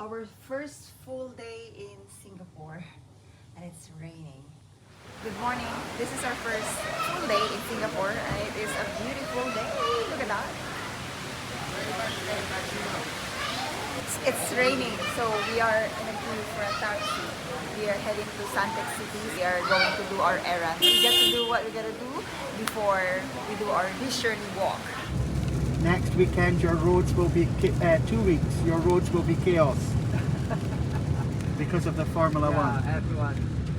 Our first full day in Singapore, and it's raining. Good morning. This is our first full day in Singapore, and it is a beautiful day. Look at that. It's raining, so we are in a queue for a taxi. We are heading to Suntec City. We are going to do our errands. We get to do what we gotta do before we do our leisurely walk. Next weekend, your roads will be 2 weeks. Your roads will be chaos because of the Formula One. Everyone.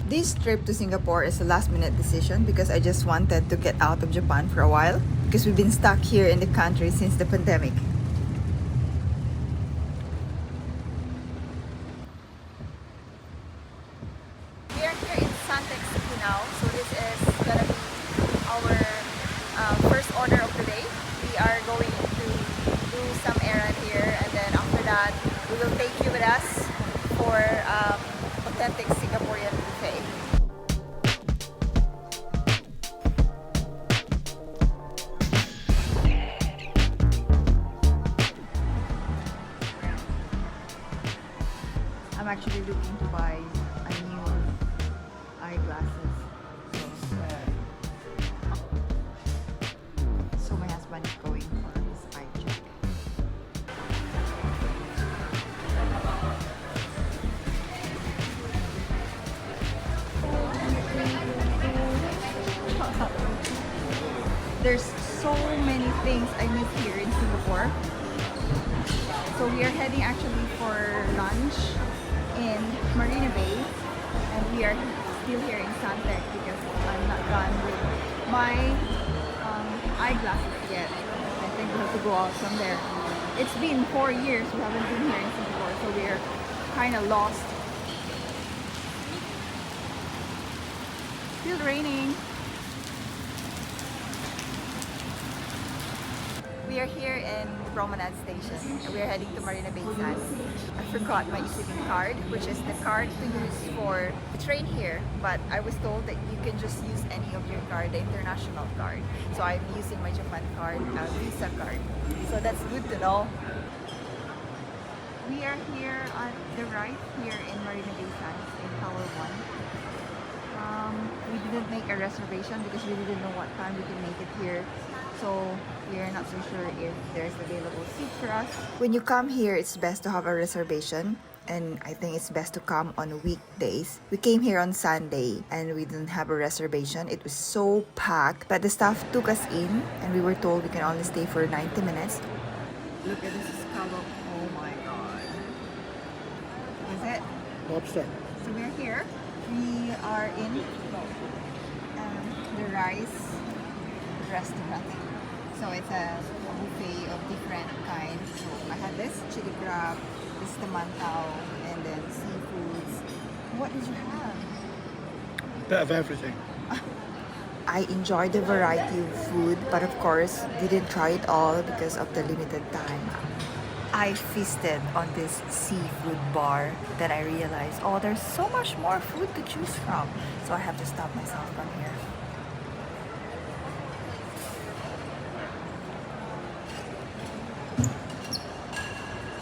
This trip to Singapore is a last-minute decision because I just wanted to get out of Japan for a while because we've been stuck here in the country since the pandemic. We are here in Suntec City now, so this is gonna be our first order of the day. We are going to do some errand here, and then after that we will take you with us for authentic Singaporean buffet. I'm actually looking to buy a new eyeglasses. So my husband is going for his eye check. There's so many things I miss here in Singapore. So we are heading actually for lunch in Marina Bay, and we are still here in Suntec because I'm not done with my eyeglasses yet. I think we have to go out from there. It's been 4 years we haven't been here in Singapore, so we're kind of lost. Still raining. We are here in Promenade Station, and we are heading to Marina Bay Sands. I forgot my ECB card, which is the card to use for the train here, but I was told that you can just use any of your card, the international card. So I'm using my Japan card, Visa card. So that's good to know. We are here on the right here in Marina Bay Sands in Tower 1. We didn't make a reservation because we didn't know what time we can make it here. So we are not so sure if there's available seat for us. When you come here, it's best to have a reservation, and I think it's best to come on weekdays. We came here on Sunday and we didn't have a reservation. It was so packed, but the staff took us in and we were told we can only stay for 90 minutes. Look at this scallop. Oh my god. Is it? Lobster. So we're here. We are in the rice restaurant. So it's a buffet of different kinds. So I had this chili crab, this tamantao, and then seafoods. What did you have? Bit of everything. I enjoyed the variety of food, but of course didn't try it all because of the limited time. I feasted on this seafood bar. Then I realized, oh, there's so much more food to choose from. So I have to stop myself from here.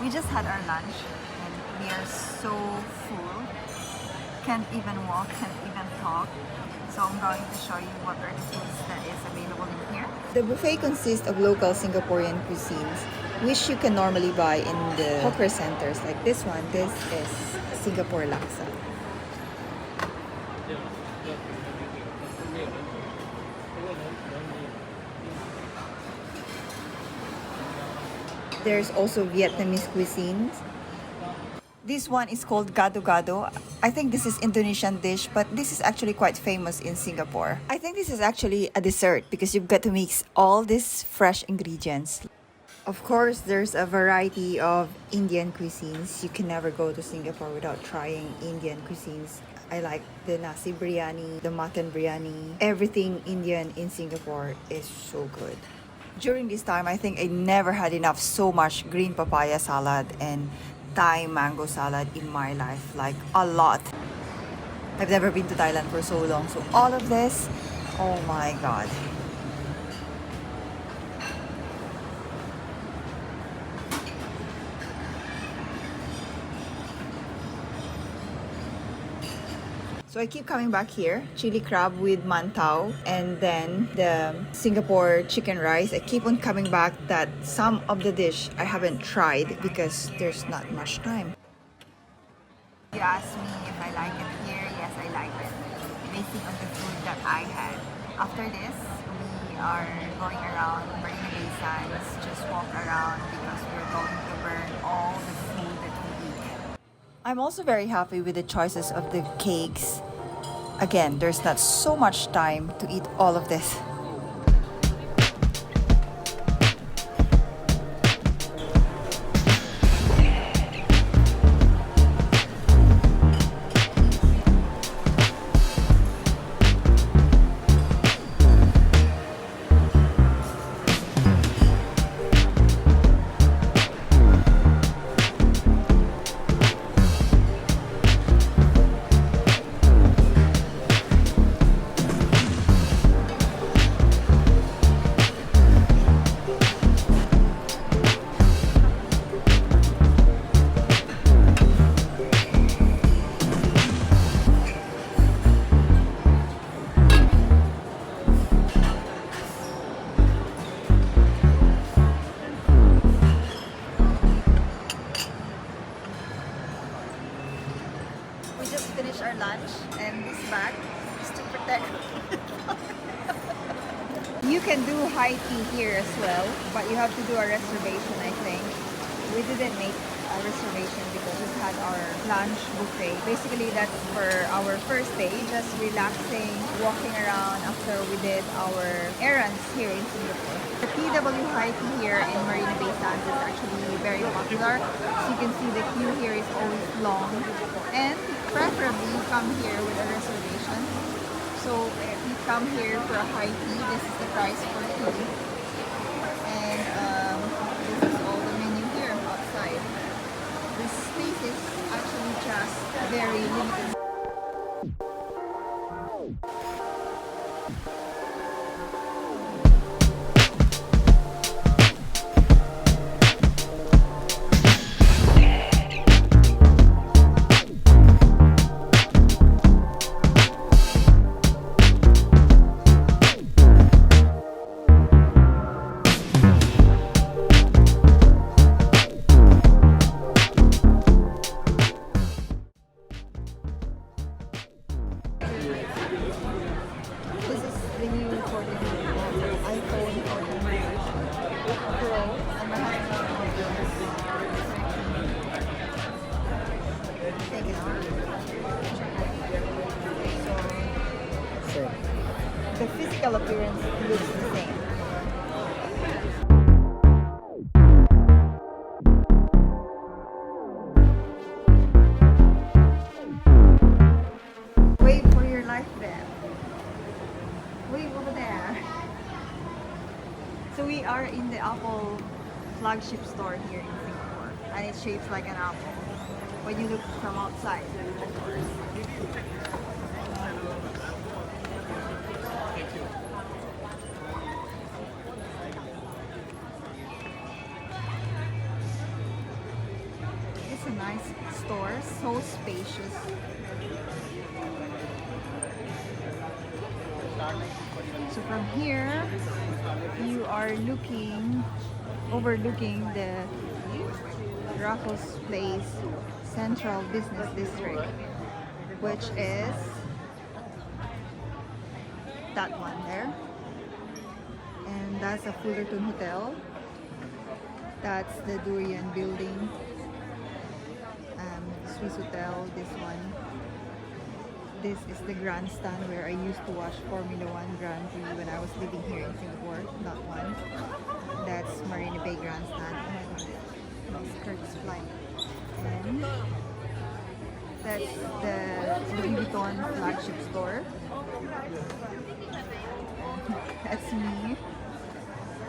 We just had our lunch and we are so full. Can't even walk, can't even talk. So I'm going to show you what are the foods that is available in here. The buffet consists of local Singaporean cuisines, which you can normally buy in the hawker centers like this one. This is Singapore laksa. There's also Vietnamese cuisines. This one is called gado-gado. I think this is Indonesian dish, but this is actually quite famous in Singapore. I think this is actually a dessert because you've got to mix all these fresh ingredients. Of course, there's a variety of Indian cuisines. You can never go to Singapore without trying Indian cuisines. I like the nasi biryani, the mutton biryani. Everything Indian in Singapore is so good. During this time, I think I never had enough so much green papaya salad and Thai mango salad in my life, like a lot. I've never been to Thailand for so long, so all of this, oh my god. So I keep coming back here, chili crab with mantau and then the Singapore chicken rice. I keep on coming back that some of the dish I haven't tried because there's not much time. You asked me if I like it here. Yes, I like it. Basing on the food that I had. After this, we are going around Marina Bay Sands, just walk around because we're going to burn all the food that we eat. I'm also very happy with the choices of the cakes. Again, there's not so much time to eat all of this. We just finished our lunch and this bag is to protect. You can do high tea here as well, but you have to do a reservation, I think. We didn't make a reservation because we had our lunch buffet. Basically, that's for our first day, just relaxing, walking around after we did our errands here in Singapore. The PW high tea here in Marina Bay Sands is actually very popular. So you can see the queue here is always long. And preferably you come here with a reservation. So if you come here for a high tea, this is the price for tea. And this is all the menu here outside. The space is actually just very limited. The physical appearance looks the same. Wait for your life there. Wait over there. So we are in the Apple flagship store here in Singapore, and it's shaped like an apple when you look from outside, of course. It's a nice store, so spacious. So from here, you are overlooking the Raffles Place Central Business District, which is that one there. And that's a Fullerton Hotel. That's the Durian Building. Swiss Hotel, this one. This is the grandstand where I used to watch Formula 1 Grand Prix when I was living here in Singapore, that one. That's Marina Bay Grandstand. Oh my god, my skirt is flying. And that's the Louis Vuitton flagship store. That's me.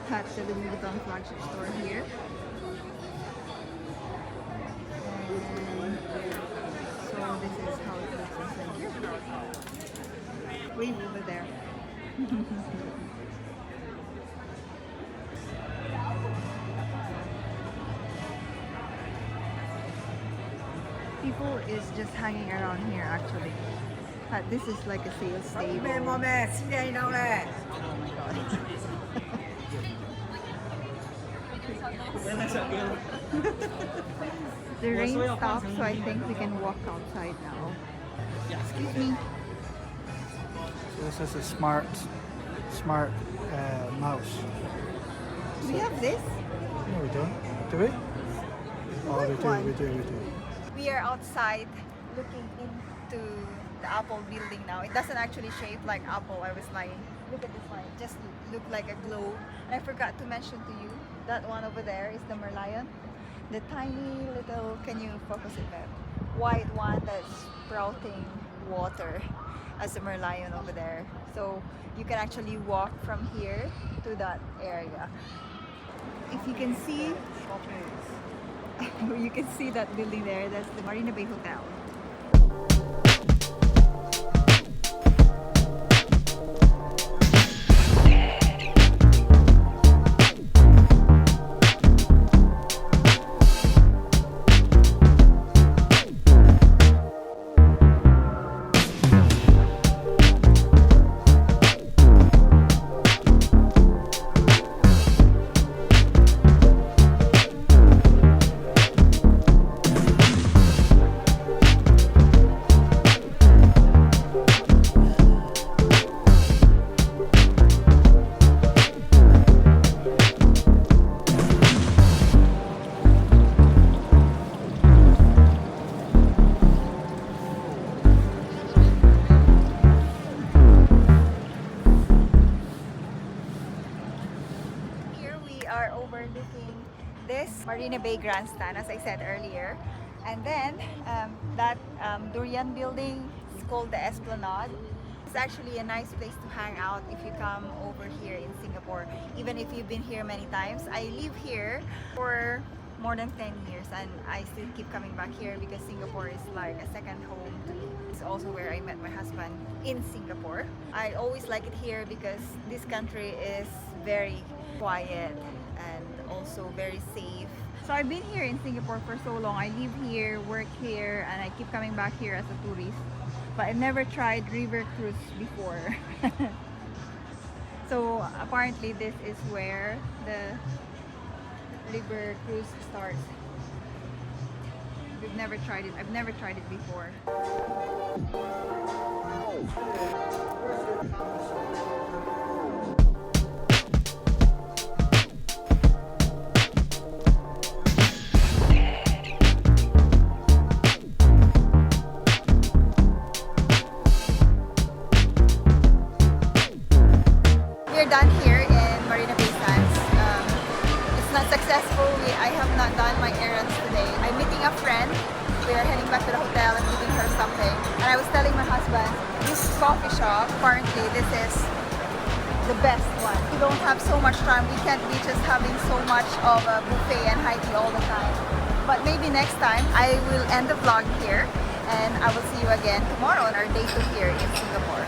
That's the Louis Vuitton flagship store here. So this is how it looks inside here. Way over there. People is just hanging around here actually. This is like a sales table. Oh my god. The rain stopped, so I think we can walk outside now. Excuse me. So this is a smart mouse. Do we have this? No, we don't. Do we? Oh, want we one. do. We are outside looking into the Apple building now. It doesn't actually shape like Apple. I was lying. Look at this one. It just look like a globe. And I forgot to mention to you, that one over there is the merlion. The tiny little, can you focus it there? White one that's sprouting water as a merlion over there. So you can actually walk from here to that area. If you can see, you can see that building there. That's the Marina Bay Hotel. Overlooking this Marina Bay Grandstand, as I said earlier, and then that durian building is called the Esplanade. It's actually a nice place to hang out if you come over here in Singapore, even if you've been here many times. I live here for more than 10 years and I still keep coming back here because Singapore is like a second home to me. It's also where I met my husband, in Singapore. I always like it here because this country is very quiet and also very safe. So I've been here in Singapore for so long. I live here, work here, and I keep coming back here as a tourist. But I've never tried river cruise before. So apparently this is where the river cruise starts. We've never tried it. I've never tried it before. We're done here in Marina Bay Sands. It's not successful. I have not done my errands today. I'm meeting a friend. We are heading back to the hotel and giving her something. And I was telling my husband, this coffee shop, apparently this is the best one. We don't have so much time. We can't be just having so much of a buffet and high tea all the time. But maybe next time I will end the vlog here and I will see you again tomorrow on our day 2 here in Singapore.